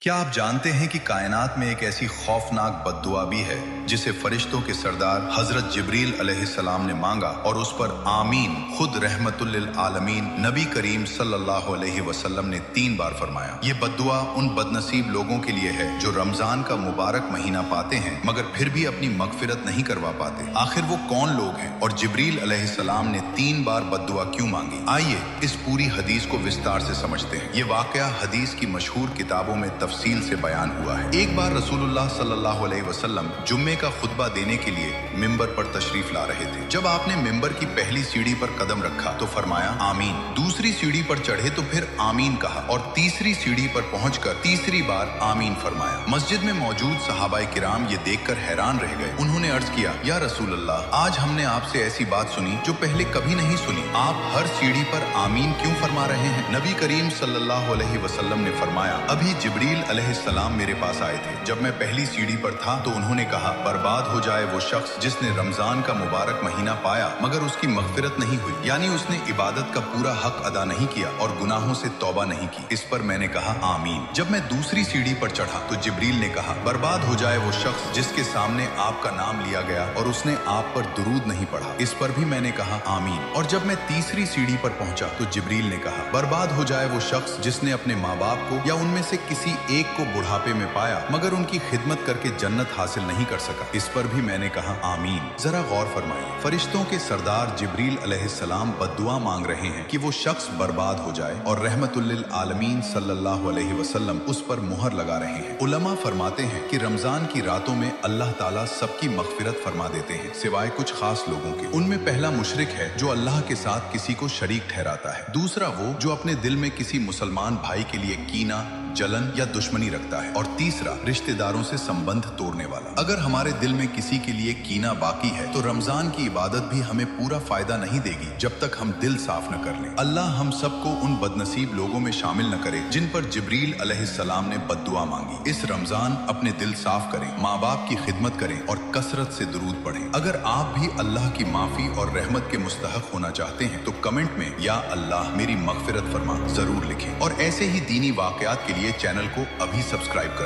क्या आप जानते हैं कि कायनात में एक ऐसी खौफनाक बद्दुआ भी है जिसे फरिश्तों के सरदार हजरत जिब्रील अलैहिस्सलाम ने मांगा और उस पर आमीन खुद रहमतुल लिल आलमीन नबी करीम सल्लल्लाहु अलैहि वसल्लम ने 3 बार फरमाया। ये बद्दुआ उन बदनसीब लोगों के लिए है जो रमजान का मुबारक महीना पाते हैं मगर फिर भी अपनी मगफिरत नहीं करवा पाते। आखिर वो कौन लोग हैं और जिब्रील अलैहिस्सलाम ने 3 बार बद्दुआ क्यों मांगी? आइए इस पूरी हदीस को विस्तार से समझते हैं। ये वाकया हदीस की मशहूर किताबों में तफसील से बयान हुआ है। एक बार रसूलुल्लाह सल्लल्लाहु अलैहि वसल्लम जुम्मे का खुतबा देने के लिए मिंबर पर तशरीफ ला रहे थे। जब आपने मिंबर की पहली सीढ़ी पर कदम रखा तो फरमाया आमीन। दूसरी सीढ़ी पर चढ़े तो फिर आमीन कहा और तीसरी सीढ़ी पर पहुंचकर तीसरी बार आमीन फरमाया। मस्जिद में मौजूद सहाबाए किराम ये देखकर हैरान रह गए। उन्होंने अर्ज किया, या रसूलल्लाह, आज हमने आपसे ऐसी बात सुनी जो पहले कभी नहीं सुनी। आप हर सीढ़ी पर आमीन क्यों फरमा रहे हैं? नबी करीम सल्लल्लाहु अलैहि वसल्लम ने फरमाया, अभी जिब्रील अलैहिस्सलाम मेरे पास आए थे। जब मैं पहली सीढ़ी पर था तो उन्होंने कहा, बर्बाद हो जाए वो शख्स जिसने रमजान का मुबारक महीना पाया मगर उसकी मगफिरत नहीं हुई, यानी उसने इबादत का पूरा हक अदा नहीं किया और गुनाहों से तौबा नहीं की। इस पर मैंने कहा आमीन। जब मैं दूसरी सीढ़ी पर चढ़ा तो जिब्रील ने कहा, बर्बाद हो जाए वो शख्स जिसके सामने आपका नाम लिया गया और उसने आप पर दुरूद नहीं पढ़ा। इस पर भी मैंने कहा आमीन। और जब मैं तीसरी सीढ़ी पर पहुंचा तो जिब्रील ने कहा, बर्बाद हो जाए वो शख्स जिसने अपने माँ बाप को या उनमें से किसी एक को बुढ़ापे में पाया मगर उनकी खिदमत करके जन्नत हासिल नहीं कर सका। इस पर भी मैंने कहा आमीन। जरा गौर फरमाइए, फरिश्तों के सरदार जिब्रील अलैहिस्सलाम बद्दुआ मांग रहे हैं कि वो शख्स बर्बाद हो जाए और रहमतुल लिल आलमीन सल्लल्लाहु अलैहि वसल्लम उस पर मुहर लगा रहे हैं। उलमा फरमाते हैं कि रमजान की रातों में अल्लाह ताला सबकी मगफिरत फरमा देते हैं सिवाय कुछ खास लोगों के। उनमें पहला मुशरिक है जो अल्लाह के साथ किसी को शरीक ठहराता है। दूसरा वो जो अपने दिल में किसी मुसलमान भाई के लिए कीना, जलन या दुश्मनी रखता है। और तीसरा रिश्तेदारों से संबंध तोड़ने वाला। अगर हमारे दिल में किसी के लिए कीना बाकी है तो रमजान की इबादत भी हमें पूरा फायदा नहीं देगी जब तक हम दिल साफ न कर लें। अल्लाह हम सबको उन बदनसीब लोगों में शामिल न करे जिन पर जिब्रील अलैहिस्सलाम ने बद्दुआ मांगी। इस रमजान अपने दिल साफ करें, माँ बाप की खिदमत करें और कसरत से दुरूद पढ़ें। अगर आप भी अल्लाह की माफी और रहमत के मुस्तहक होना चाहते हैं तो कमेंट में या अल्लाह मेरी मगफिरत फरमा जरूर लिखें। और ऐसे ही दीनी वाकयात के लिए चैनल को अभी सब्सक्राइब कर